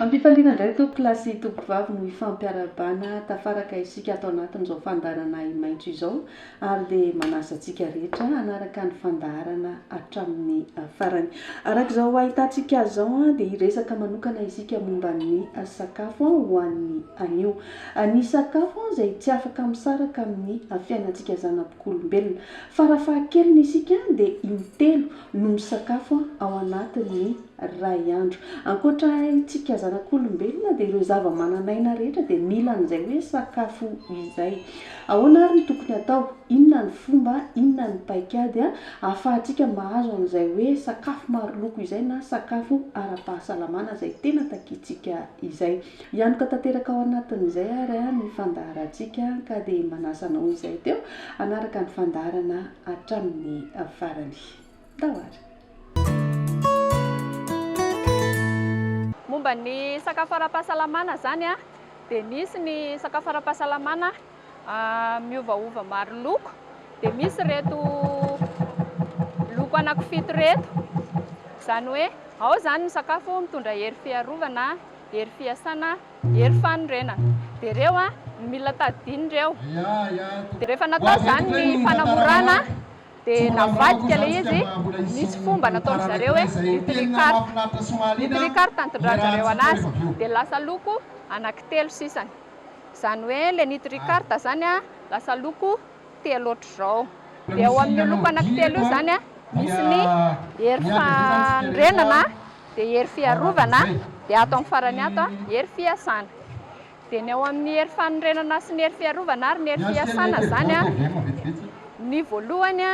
Ampifaliana indray to plasy tompom-bavy no ifampiarabana tafaraka isika atao anatin'izao fandaharana maitso izao ary dia manasa antsika rehetra anaraka ny fandaharana hatramin'ny farany. Araka izao ahitantsika azy izao dia hiresaka manokana isika momba ny sakafo ho an'ny anio. Ny sakafo izay tsy afaka misaraka amin'ny fiainantsika zanak'olombelona. Farafahakeliny isika dia intelo no misakafo ao anatin'ny ray andro. Ankoatra itsika zanak'olombelona dia ireo zava-mananaina rehetra dia mila an'izay hoe sakafo izay. Ahoana ary ny tokony atao? Inona ny fomba, inona ny paikady ahafahantsika mahazo an'izay hoe sakafo maro loko izay na sakafo ara-pahasalamana izay tena takitsika izay. Hianoka tanteraka ao anatin'izay ary ny fandaharantsika ka dia manasanao izay teo anaraka ny fandaharana hatramin'ny farany. Tahoara. Momba ny sakafo ara-pahasalamana zany dia misy ny sakafo ara-pahasalamana miovaova maro loko, dia misy reto loko anankifito reto. Izany hoe ao zany ny sakafo mitondra hery fiarovana, hery fiasana, hery fanorenana. Dia ireo mila tadidiny ireo. Dia rehefa natao zany ny fanamorana dia navadika ilay izy, misy fomba nataony zareo hoe nitricarte nitondra zareo anazy dia lasa loko anankitelo sisany. Izany hoe ilay nitricarte zany lasa loko telo ohatr'izao. Dia ao amin'ny loko anankitelo io zany misy ny hery fanorenana, dia hery fiarovana, dia ato amin'ny farany ato hery fiasana. Dia ny ao amin'ny hery fanorenana sy ny hery fiarovana ary ny hery fiasana zany ny voalohany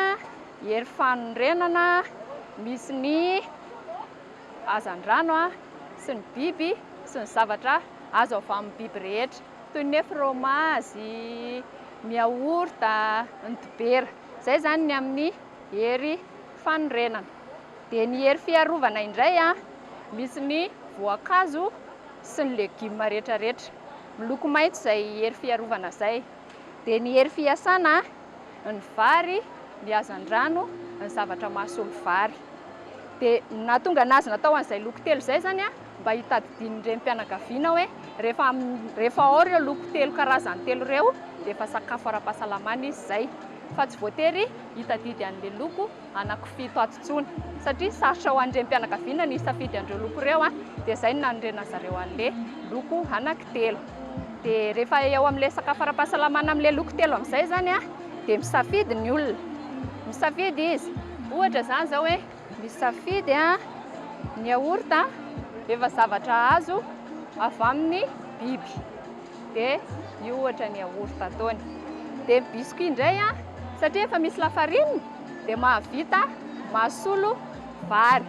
hery fanorenana, misy ny hazandrano sy ny biby sy ny zavatra azo avy amin'ny biby rehetra toy ny frômazy, ny yaourta, ny dobera. Izay zany ny amin'ny hery fanorenana. Dia ny hery fiarovana indray misy ny voankazo sy ny legioma rehetrarehetra. Miloko maitso izay hery fiarovana izay. Dia ny hery fiasana ny vary, ny hazandrano, ny zavatra mahasolo vary. Dia nahatonga anazy natao an'izay loko telo izay zany mba hitadidian'ny renim-pianakaviana hoe rehefa ao ireo loko telo karazany telo ireo dia efa sakafo ara-pahasalamana izy izay. Fa tsy voatery hitadidy an'ilay loko anankifito ato intsony satria sarotra ho an'ny renim-pianakaviana ny hisafidy an'ireo loko ireo dia izay no nanondrena zareo an'ilay loko anankitelo. Dia rehefa eo amin'ilay sakafo ara-pahasalamana amin'ilay loko telo amin'izay zany dia misafidy ny olona. Misafidy izy. Ohatra zany zao hoe misafidy ny yaourta efa zavatra azo avy amin'ny biby. Dia io ohatra ny yaourta ataony. Dia biscuit indray satria efa misy lafarinina dia mahavita mahasolo vary.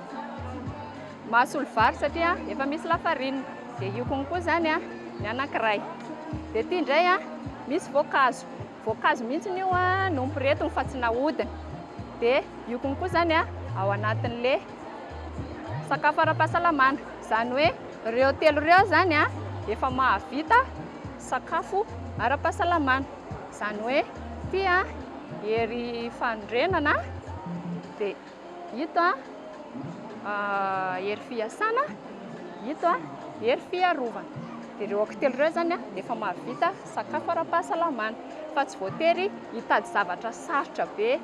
Mahasolo vary satria efa misy lafarinina. Dia io konko zany ny anankiray. Dia ity indray misy voankazo. Voankazo mihitsy io no mipiretiny fa tsy nahodina. Dia io konko zany ao anatin'ilay sakafo ara-pahasalamana. Izany hoe ireo telo ireo zany efa mahavita sakafo ara-pahasalamana. Izany hoe ity hery fanorenana, dia ito hery fiasana, ito hery fiarovana. Dia ireo anankitelo ireo zany dia efa mahavita sakafo ara-pahasalamana. Fa tsy voatery hitady zavatra sarotra be.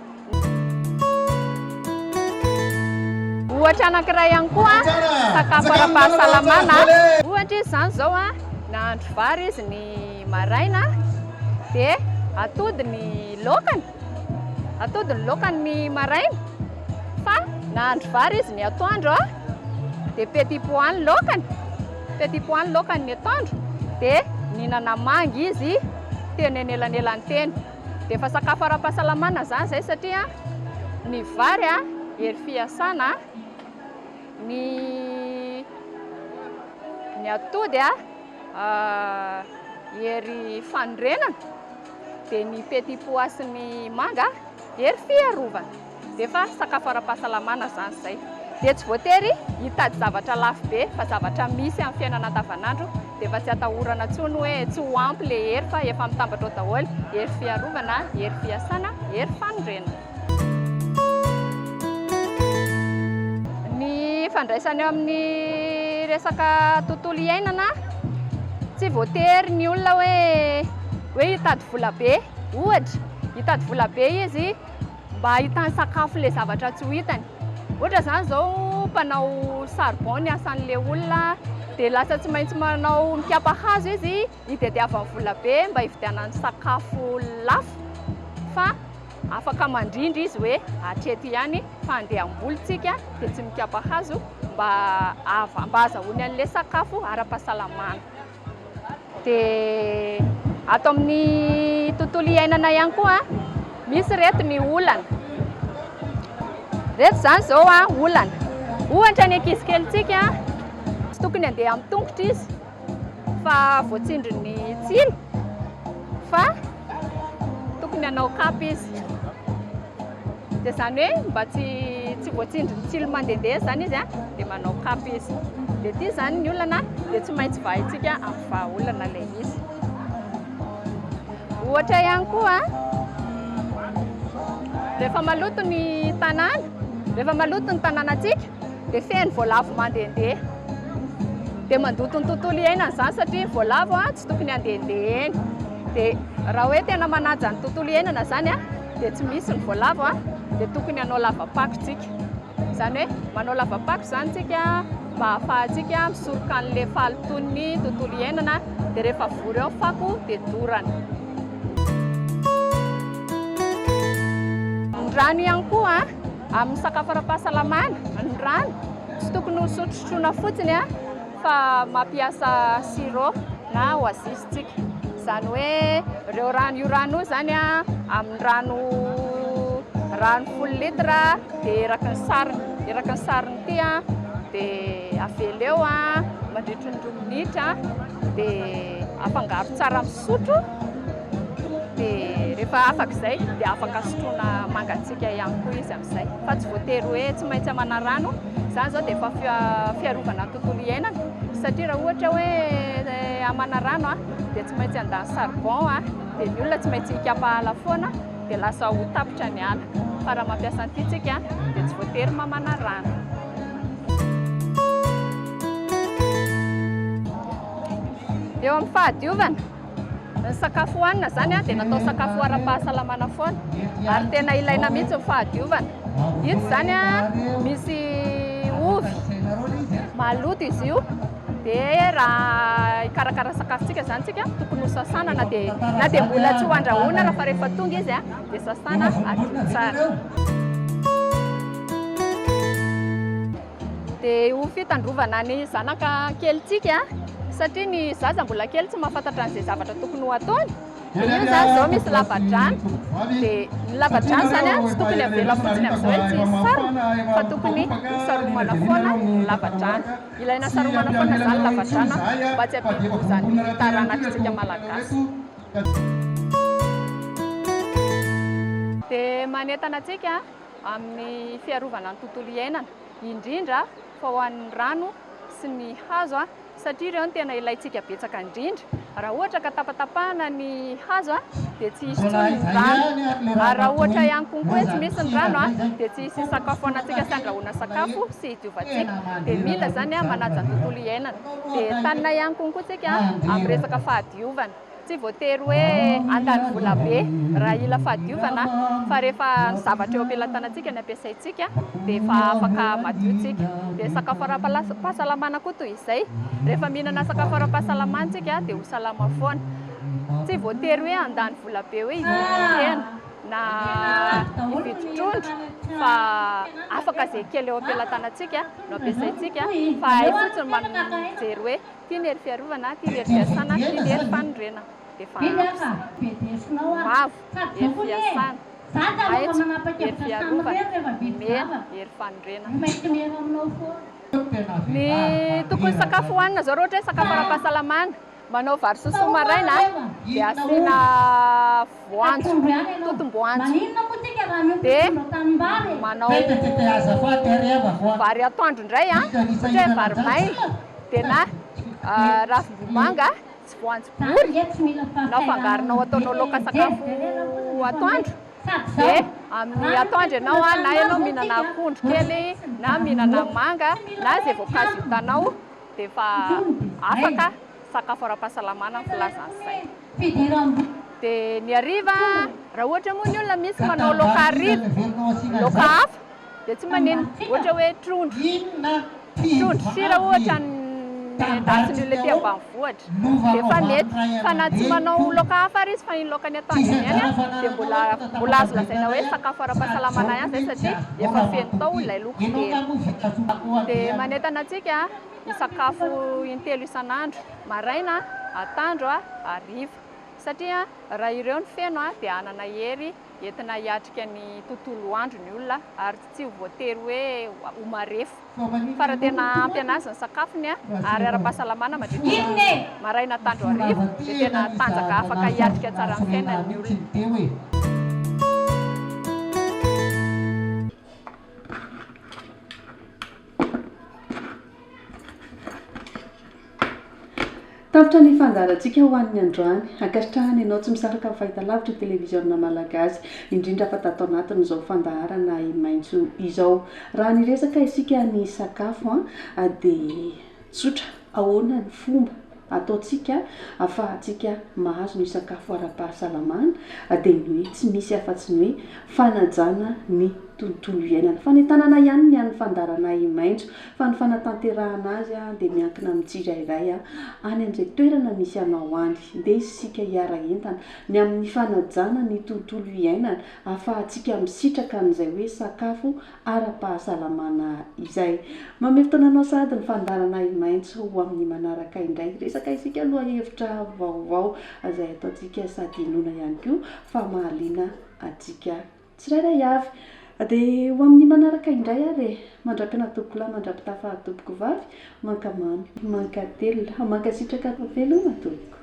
Ohatra anankiray ihany koa sakafo ara-pahasalamana. Ohatra izy zany zao nahandro vary izy ny maraina dia atody ny laokany. Atody ny laokany ny maraina. Fa nahandro vary izy ny atoandro dia petit pois ny laokany. Petit pois ny laokany ny atoandro dia nihinana manga izy teny anelanelan'ny teny. Dia efa sakafo ara-pahasalamana zany izay satria ny vary hery fiasana, ny atody hery fanorenana, dia ny petit pois sy ny manga hery fiarovana. Dia efa sakafo ara-pahasalamana zany izay. Dia tsy voatery hitady zavatra lafo be fa zavatra misy amin'ny fiainana andavanandro. Dia efa tsy atahorana intsony hoe tsy ho ampy ilay hery fa efa mitambatra ao daholo. Hery fiarovana, hery fiasana, hery fanorenana. Ny fandraisany eo amin'ny resaka tontolo iainana tsy voatery ny olona hoe hitady vola be. Ohatra hitady vola be izy mba hitany sakafo le zavatra tsy ho hitany. Ohatra zany zao mpanao charbon ny asan'le olona dia lasa tsy maintsy manao mikiapa hazo izy hitadiavany vola be mba hividianany sakafo lafo, fa afaka mandrindra izy hoe hatreto ihany fa andeha ambolitsika dia tsy mikiapa hazo mba azahoany an'le sakafo ara-pahasalamana. Dia ato amin'ny tontolo iainana ihany koa misy reto ny olana. Reto zany zao olana. Ohatra ny ankizikelitsika tsy tokony andeha amin'ny tongotra izy fa voatsindry ny tsilo, fa tokony hanao kapa izy. Dia zany hoe mba tsy voatsindry ny tsilo mandehandeha zany izy dia manao kapa izy. Dia ity zany ny olana dia tsy maintsy vahintsika amin'ny vahaolana ilay izy. Ohatra ihany koa rehefa maloto ny tanànatsika dia feno voalavo mandehandeha. Dia mandoto ny tontolo iainana zany satria voalavo tsy tokony handehandeha eny. Dia raha hoe tena manaja ny tontolo iainana zany dia tsy misy ny voalavo dia tokony hanao lavapakotsika. Zany hoe manao lavapako zany tsika mba ahafahantsika misoroka an'le fahaloton'ny tontolo iainana dia rehefa vory eo fako dia dorana. Ny rano ihany koa amin'ny sakafo ara-pahasalamana, ny rano tsy tokony ho sotrosotrona fotsiny fa mampiasa sirop na oazisitsika. Zany hoe ireo rano io rano zany amin'ny rano 10 litra dia eraky ny sariny ity dia avela eo mandritry ny 2 minitra dia afangaro tsara amin'ny sotro. Dia rehefa afaka izay dia afaka sotroina mangatsika ihany koa izy amin'izay. Fa tsy voatery hoe tsy maintsy hamana rano. Zany zao dia efa fiarovana ny tontolo iainana satria raha ohatra hoe hamana rano dia tsy maintsy handany charbon dia ny olona tsy maintsy hikiapa ala foana dia lasa ho tapitra ny ala. Fa raha mampiasa an'ity tsika dia tsy voatery mamana rano. Eo amin'ny fahadiovana, ny sakafo hohanina zany dia natao sakafo ara-pahasalamana foana ary tena ilaina mihitsy ny fahadiovana. Ito zany misy ovy maloto izy io dia raha hikarakara sakafontsika zany tsika tokony ho sasana na dia mbola tsy ho andrahoina raha fa rehefa tonga izy dia sasana adio tsara. Dia ho fitandrovana ny zanaka kelitsika satria ny zaza mbola kely tsy mahafantatra an'izay zavatra tokony ho ataony. Dia io zany zao misy lavadrano. Dia ny lavadrano zany tsy tokony avela fotsiny amin'izao hoe tsy sarona fa tokony saromana foana ny lavadrano. Ilaina saromana foana zany lavadrano mba tsy hampihibozany taranak'itsika malagasy. Dia manentana antsika amin'ny fiarovana ny tontolo iainana indrindra fa ho an'ny rano sy ny hazo satria ireo no tena ilaintsika betsaka indrindra. Raha ohatra ka tapatapahana ny hazo dia tsy hisy tsony ny rano. Ary raha ohatra ihany konkoa tsy misy ny rano dia tsy hisy sakafo anantsika sy andrahoana sakafo sy hidiovatsika. Dia mila zany manaja ny tontolo iainana. Dia tanina ihany konkoa tsika amin'ny resaka fahadiovana. Tsy voatery hoe handany vola be raha ila fahadiovana fa rehefa ny zavatra eo am-pelantanantsika ny ampiasaintsika dia efa afaka madiotsika. Dia sakafo ara-pahasalamana koa toy izay. Rehefa mihinana sakafo ara-pahasalamana tsika dia ho salama foana. Tsy voatery hoe handany vola be hoe hividy hena na hividy trondro fa afaka izay kely eo am-pelantanantsika no ampiasaintsika fa hay fotsiny mijery hoe ity ny hery fiarovana, ity ny hery fiasana, ity ny hery fanondrena. Dia fa mavo hery fiasana, maitso hery fiarovana, mena hery fanondrena. Ny tokony sakafo hohanina zao rehetra hoe sakafo ara-pahasalamana, manao vary sosoa maraina dia asiana voanjo, totom-boanjo. Dia manao vary atoandro indray ohatra hoe vary maina dia na ravim-bomanga sy voanjobory na fangaronao ataonao laoka sakafo atoandro. Dia amin'ny atoandro ianao na ianao mihinana akondro kely na mihinana manga na izay voankazo hitanao dia efa afaka sakafo ara-pahasalamana ny filazan'izay. Dia ny hariva raha ohatra moa ny olona misy manao laoka hariva, laoka hafa dia tsy manino, ohatra hoe trondro sira ohatra ny endasiny ilay aty ambanivohitra dia efa mety, fa na tsy manao laoka hafa ary izy fa iny laoka ny atoandriny ihany dia mbola azo lazaina hoe sakafo ara-pahasalamana ihany izay satria efa feno tao ilay loko telo. Dia manentana antsika ny sakafo intelo isan'andro, maraina, atoandro, hariva, satria raha ireo ny feno dia hanana hery entina hiatrika ny tontolo andro ny olona ary tsy voatery hoe ho marefo, fa raha tena ampy anazy ny sakafony ary ara-pahasalamana mandritra maraina, atoandro, hariva dia tena tanjaka afaka hiatrika tsara ny fiainan'ny olona. Tafitra ny fandarantsika ho an'ny androany, ankasitrahany ianao tsy misaraka amin'ny fahitalavitra televiziona malagasy, indrindra fa tato anatin'izao fandaharana maitso izao. Raha niresaka isika ny sakafo dia tsotra, ahoana ny fomba ataontsika ahafahantsika mahazo ny sakafo ara-pahasalamana dia ny hoe tsy misy afa-tsy ny hoe fanajana ny tontolo iainana. Fa ny tanàna ihany ny an'ny fandarana maitso, fa ny fanatanterahana azy dia miankina amin'ny tsirairay any an'izay toerana misy anao any, dia isika hiara entana ny amin'ny fanajana ny tontolo iainana ahafahantsika misitraka an'izay hoe sakafo ara-pahasalamana izay. Manome fotoananao sady ny fandarana maitso ho amin'ny manaraka indray, resaka isika aloha hevitra vaovao izay ataontsika sady inona ihany koa fa mahaliana atsika tsirairay avy. Dia ho amin'ny manaraka indray ary mandram-piana tompokolahy mandram-pitafa tompoko vavy, mankamamy, mankatelona, mankasitraka veloma tompoko.